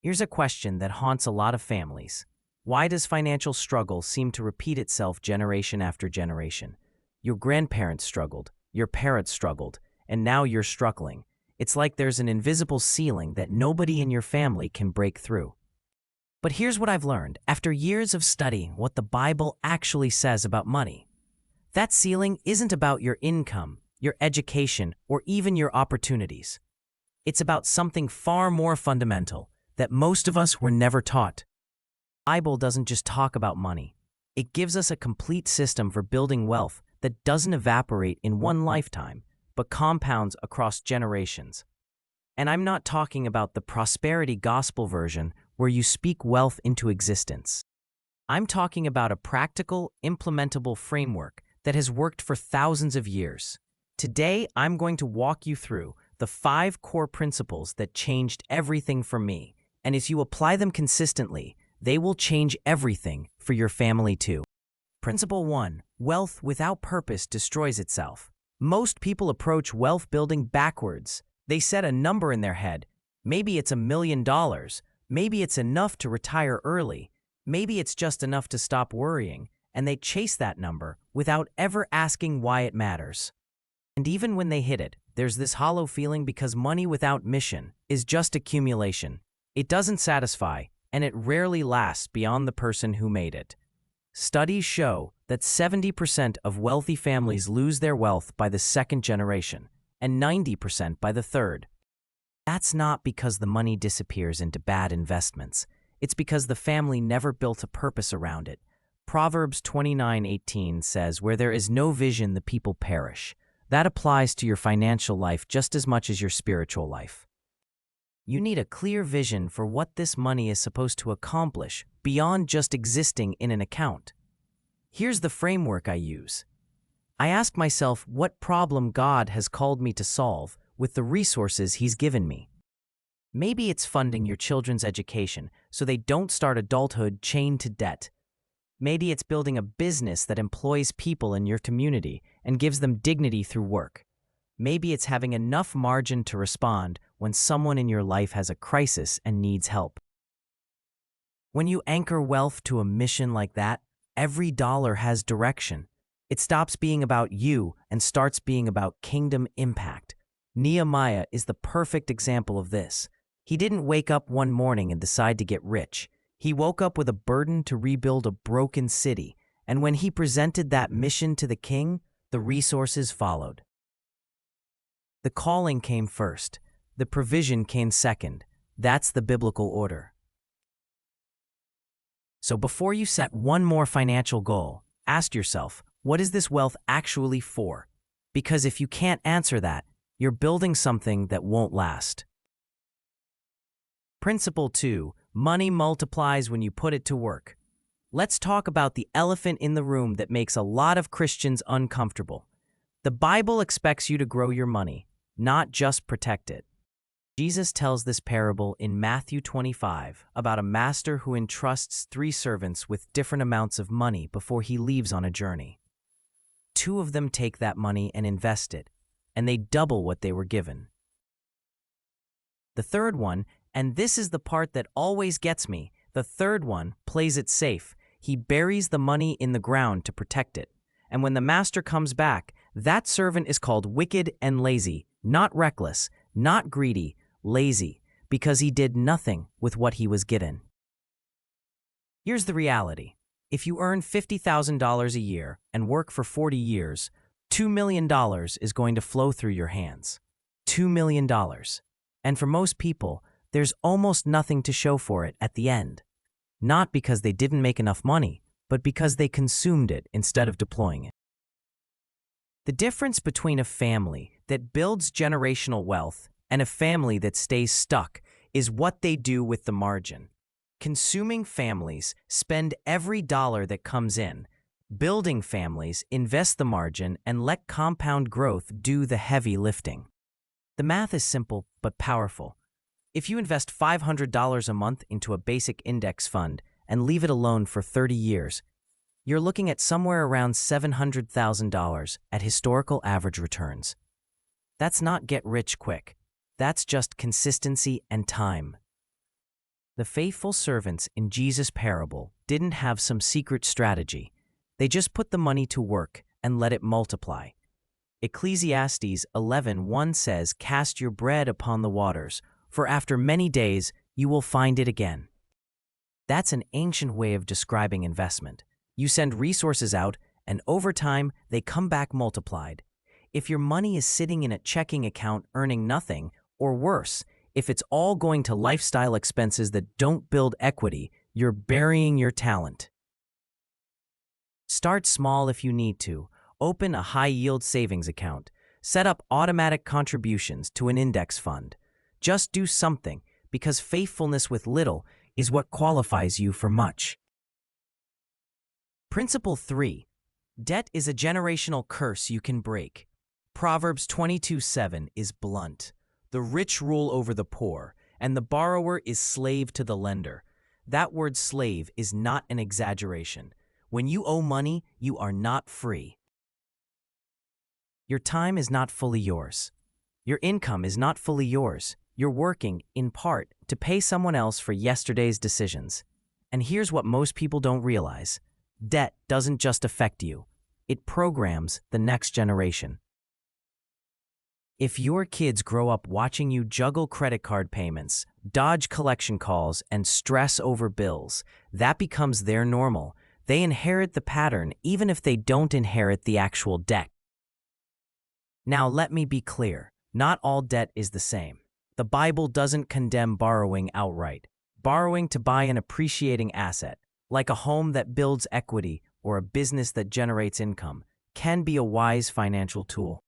Here's a question that haunts a lot of families. Why does financial struggle seem to repeat itself generation after generation? Your grandparents struggled, your parents struggled, and now you're struggling. It's like there's an invisible ceiling that nobody in your family can break through. But here's what I've learned after years of studying what the Bible actually says about money. That ceiling isn't about your income, your education, or even your opportunities. It's about something far more fundamental that most of us were never taught. The Bible doesn't just talk about money. It gives us a complete system for building wealth that doesn't evaporate in one lifetime, but compounds across generations. And I'm not talking about the prosperity gospel version where you speak wealth into existence. I'm talking about a practical, implementable framework that has worked for thousands of years. Today, I'm going to walk you through the 5 core principles that changed everything for me. And as you apply them consistently, they will change everything for your family too. Principle 1. Wealth without purpose destroys itself. Most people approach wealth building backwards. They set a number in their head. Maybe it's $1 million. Maybe it's enough to retire early. Maybe it's just enough to stop worrying. And they chase that number without ever asking why it matters. And even when they hit it, there's this hollow feeling because money without mission is just accumulation. It doesn't satisfy, and it rarely lasts beyond the person who made it. Studies show that 70% of wealthy families lose their wealth by the second generation, and 90% by the third. That's not because the money disappears into bad investments. It's because the family never built a purpose around it. Proverbs 29:18 says, "Where there is no vision, the people perish." That applies to your financial life just as much as your spiritual life. You need a clear vision for what this money is supposed to accomplish beyond just existing in an account. Here's the framework I use. I ask myself what problem God has called me to solve with the resources He's given me. Maybe it's funding your children's education so they don't start adulthood chained to debt. Maybe it's building a business that employs people in your community and gives them dignity through work. Maybe it's having enough margin to respond when someone in your life has a crisis and needs help. When you anchor wealth to a mission like that, every dollar has direction. It stops being about you and starts being about kingdom impact. Nehemiah is the perfect example of this. He didn't wake up one morning and decide to get rich. He woke up with a burden to rebuild a broken city, and when he presented that mission to the king, the resources followed. The calling came first. The provision came second. That's the biblical order. So before you set one more financial goal, ask yourself, what is this wealth actually for? Because if you can't answer that, you're building something that won't last. Principle 2. Money multiplies when you put it to work. Let's talk about the elephant in the room that makes a lot of Christians uncomfortable. The Bible expects you to grow your money, not just protect it. Jesus tells this parable in Matthew 25 about a master who entrusts 3 servants with different amounts of money before he leaves on a journey. 2 of them take that money and invest it, and they double what they were given. The third one, and this is the part that always gets me, the third one plays it safe. He buries the money in the ground to protect it. And when the master comes back, that servant is called wicked and lazy, not reckless, not greedy, lazy, because he did nothing with what he was given. Here's the reality. If you earn $50,000 a year and work for 40 years, $2 million is going to flow through your hands. $2 million. And for most people, there's almost nothing to show for it at the end. Not because they didn't make enough money, but because they consumed it instead of deploying it. The difference between a family that builds generational wealth and a family that stays stuck is what they do with the margin. Consuming families spend every dollar that comes in. Building families invest the margin and let compound growth do the heavy lifting. The math is simple but powerful. If you invest $500 a month into a basic index fund and leave it alone for 30 years, you're looking at somewhere around $700,000 at historical average returns. That's not get rich quick. That's just consistency and time. The faithful servants in Jesus' parable didn't have some secret strategy. They just put the money to work and let it multiply. Ecclesiastes 11:1 says, "Cast your bread upon the waters, for after many days you will find it again." That's an ancient way of describing investment. You send resources out, and over time, they come back multiplied. If your money is sitting in a checking account earning nothing, or worse, if it's all going to lifestyle expenses that don't build equity, you're burying your talent. Start small if you need to. Open a high-yield savings account. Set up automatic contributions to an index fund. Just do something, because faithfulness with little is what qualifies you for much. Principle 3. Debt is a generational curse you can break. Proverbs 22:7 is blunt. The rich rule over the poor, and the borrower is slave to the lender. That word slave is not an exaggeration. When you owe money, you are not free. Your time is not fully yours. Your income is not fully yours. You're working, in part, to pay someone else for yesterday's decisions. And here's what most people don't realize. Debt doesn't just affect you. It programs the next generation. If your kids grow up watching you juggle credit card payments, dodge collection calls, and stress over bills, that becomes their normal. They inherit the pattern even if they don't inherit the actual debt. Now let me be clear. Not all debt is the same. The Bible doesn't condemn borrowing outright. Borrowing to buy an appreciating asset, like a home that builds equity or a business that generates income, can be a wise financial tool.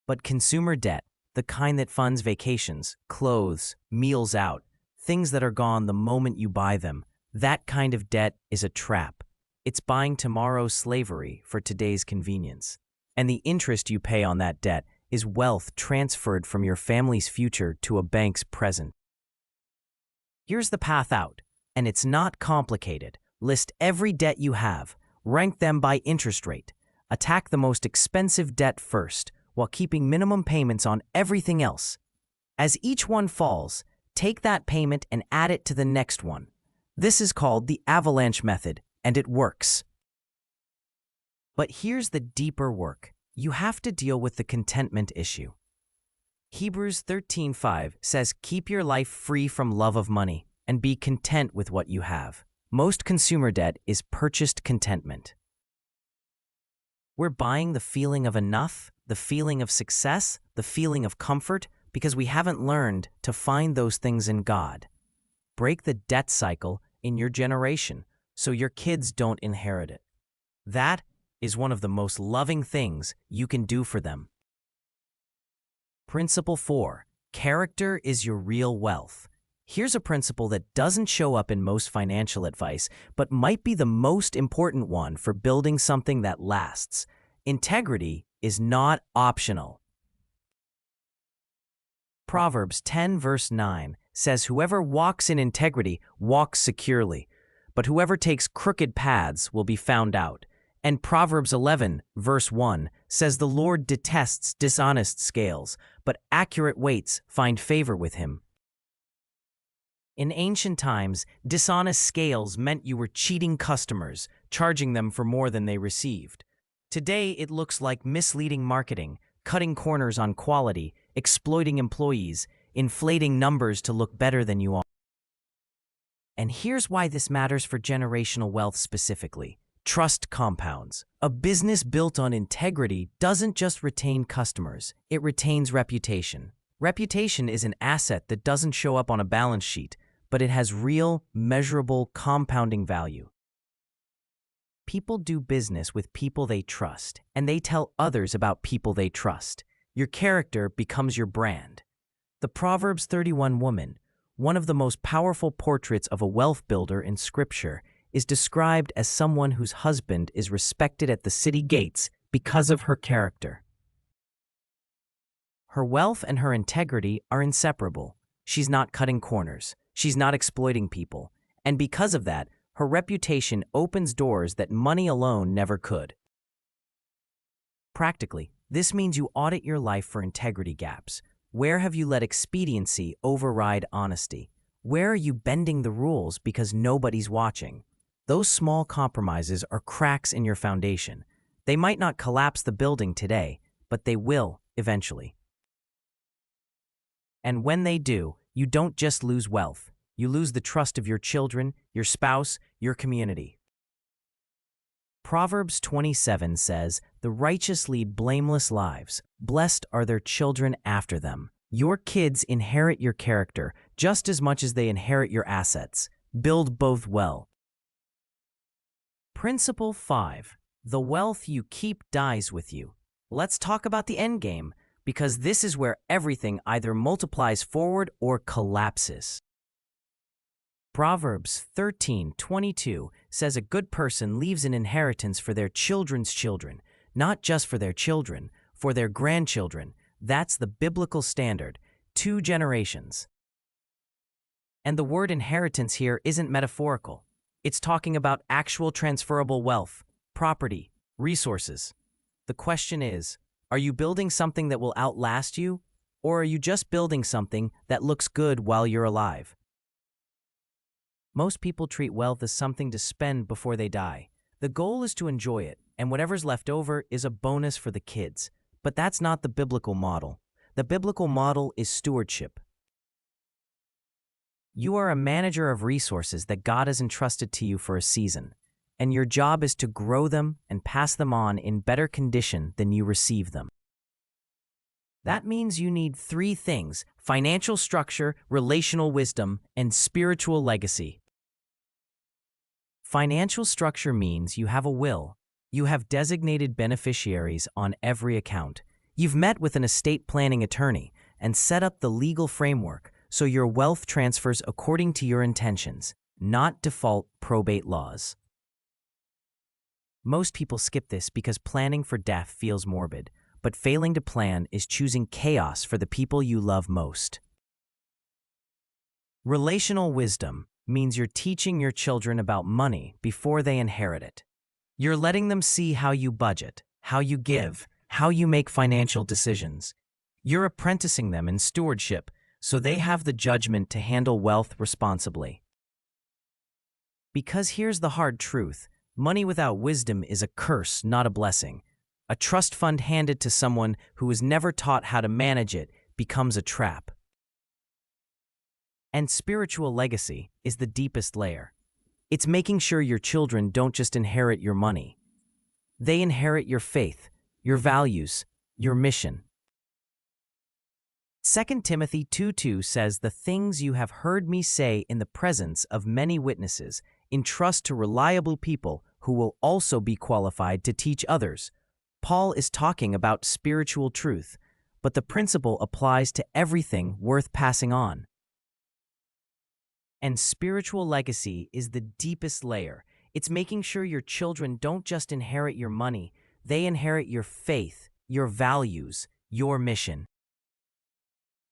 But consumer debt, the kind that funds vacations, clothes, meals out, things that are gone the moment you buy them, that kind of debt is a trap. It's buying tomorrow's slavery for today's convenience. And the interest you pay on that debt is wealth transferred from your family's future to a bank's present. Here's the path out, and it's not complicated. List every debt you have, rank them by interest rate, attack the most expensive debt first, while keeping minimum payments on everything else. As each one falls, take that payment and add it to the next one. This is called the avalanche method, and it works. But here's the deeper work. You have to deal with the contentment issue. Hebrews 13:5 says, "Keep your life free from love of money and be content with what you have." Most consumer debt is purchased contentment. We're buying the feeling of enough, the feeling of success, the feeling of comfort, because we haven't learned to find those things in God. Break the debt cycle in your generation so your kids don't inherit it. That is one of the most loving things you can do for them. Principle 4. Character is your real wealth. Here's a principle that doesn't show up in most financial advice, but might be the most important one for building something that lasts. Integrity is not optional. Proverbs 10:9 says, "Whoever walks in integrity walks securely, but whoever takes crooked paths will be found out." And Proverbs 11:1 says, "The Lord detests dishonest scales, but accurate weights find favor with him." In ancient times, dishonest scales meant you were cheating customers, charging them for more than they received. Today, it looks like misleading marketing, cutting corners on quality, exploiting employees, inflating numbers to look better than you are. And here's why this matters for generational wealth specifically. Trust compounds. A business built on integrity doesn't just retain customers, it retains reputation. Reputation is an asset that doesn't show up on a balance sheet, but it has real, measurable, compounding value. People do business with people they trust, and they tell others about people they trust. Your character becomes your brand. The Proverbs 31 woman, one of the most powerful portraits of a wealth builder in Scripture, is described as someone whose husband is respected at the city gates because of her character. Her wealth and her integrity are inseparable. She's not cutting corners. She's not exploiting people. And because of that, her reputation opens doors that money alone never could. Practically, this means you audit your life for integrity gaps. Where have you let expediency override honesty? Where are you bending the rules because nobody's watching? Those small compromises are cracks in your foundation. They might not collapse the building today, but they will eventually. And when they do, you don't just lose wealth. You lose the trust of your children, your spouse, your community. Proverbs 27 says, "The righteous lead blameless lives. Blessed are their children after them." Your kids inherit your character just as much as they inherit your assets. Build both well. Principle 5. The wealth you keep dies with you. Let's talk about the end game, because this is where everything either multiplies forward or collapses. Proverbs 13:22 says a good person leaves an inheritance for their children's children, not just for their children, for their grandchildren. That's the biblical standard, 2 generations. And the word inheritance here isn't metaphorical. It's talking about actual transferable wealth, property, resources. The question is, are you building something that will outlast you, or are you just building something that looks good while you're alive? Most people treat wealth as something to spend before they die. The goal is to enjoy it, and whatever's left over is a bonus for the kids. But that's not the biblical model. The biblical model is stewardship. You are a manager of resources that God has entrusted to you for a season, and your job is to grow them and pass them on in better condition than you receive them. That means you need 3 things: financial structure, relational wisdom, and spiritual legacy. Financial structure means you have a will. You have designated beneficiaries on every account. You've met with an estate planning attorney and set up the legal framework so your wealth transfers according to your intentions, not default probate laws. Most people skip this because planning for death feels morbid, but failing to plan is choosing chaos for the people you love most. Relational wisdom means you're teaching your children about money before they inherit it. You're letting them see how you budget, how you give, how you make financial decisions. You're apprenticing them in stewardship so they have the judgment to handle wealth responsibly. Because here's the hard truth: money without wisdom is a curse, not a blessing. A trust fund handed to someone who was never taught how to manage it becomes a trap. And spiritual legacy is the deepest layer. It's making sure your children don't just inherit your money. They inherit your faith, your values, your mission. 2 Timothy 2:2 says, "The things you have heard me say in the presence of many witnesses, entrust to reliable people who will also be qualified to teach others." Paul is talking about spiritual truth, but the principle applies to everything worth passing on. And spiritual legacy is the deepest layer. It's making sure your children don't just inherit your money, they inherit your faith, your values, your mission.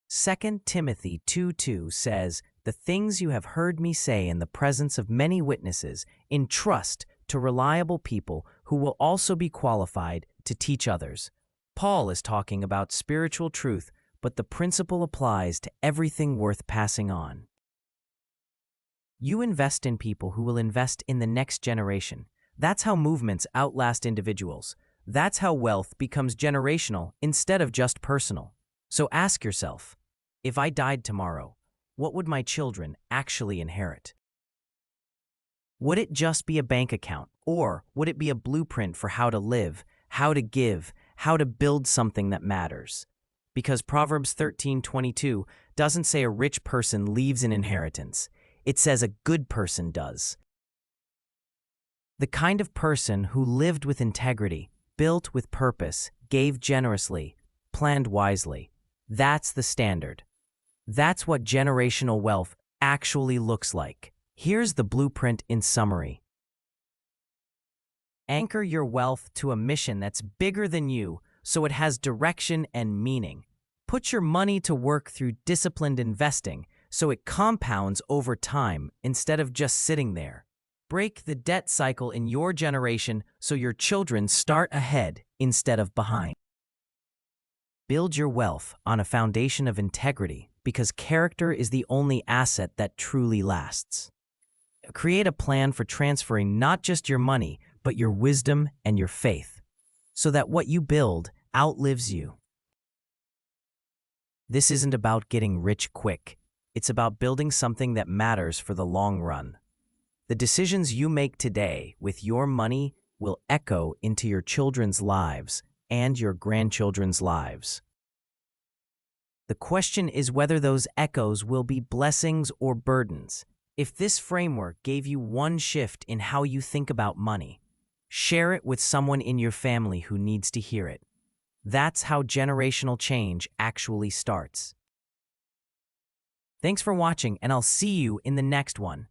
2 Timothy 2:2 says, "The things you have heard me say in the presence of many witnesses, entrust to reliable people who will also be qualified to teach others." Paul is talking about spiritual truth, but the principle applies to everything worth passing on. You invest in people who will invest in the next generation. That's how movements outlast individuals. That's how wealth becomes generational instead of just personal. So ask yourself, if I died tomorrow, what would my children actually inherit? Would it just be a bank account, or would it be a blueprint for how to live, how to give, how to build something that matters? Because Proverbs 13:22 doesn't say a rich person leaves an inheritance. It says a good person does. The kind of person who lived with integrity, built with purpose, gave generously, planned wisely. That's the standard. That's what generational wealth actually looks like. Here's the blueprint in summary. Anchor your wealth to a mission that's bigger than you, so it has direction and meaning. Put your money to work through disciplined investing, so it compounds over time instead of just sitting there. Break the debt cycle in your generation so your children start ahead instead of behind. Build your wealth on a foundation of integrity, because character is the only asset that truly lasts. Create a plan for transferring not just your money, but your wisdom and your faith, so that what you build outlives you. This isn't about getting rich quick. It's about building something that matters for the long run. The decisions you make today with your money will echo into your children's lives and your grandchildren's lives. The question is whether those echoes will be blessings or burdens. If this framework gave you one shift in how you think about money, share it with someone in your family who needs to hear it. That's how generational change actually starts. Thanks for watching, and I'll see you in the next one.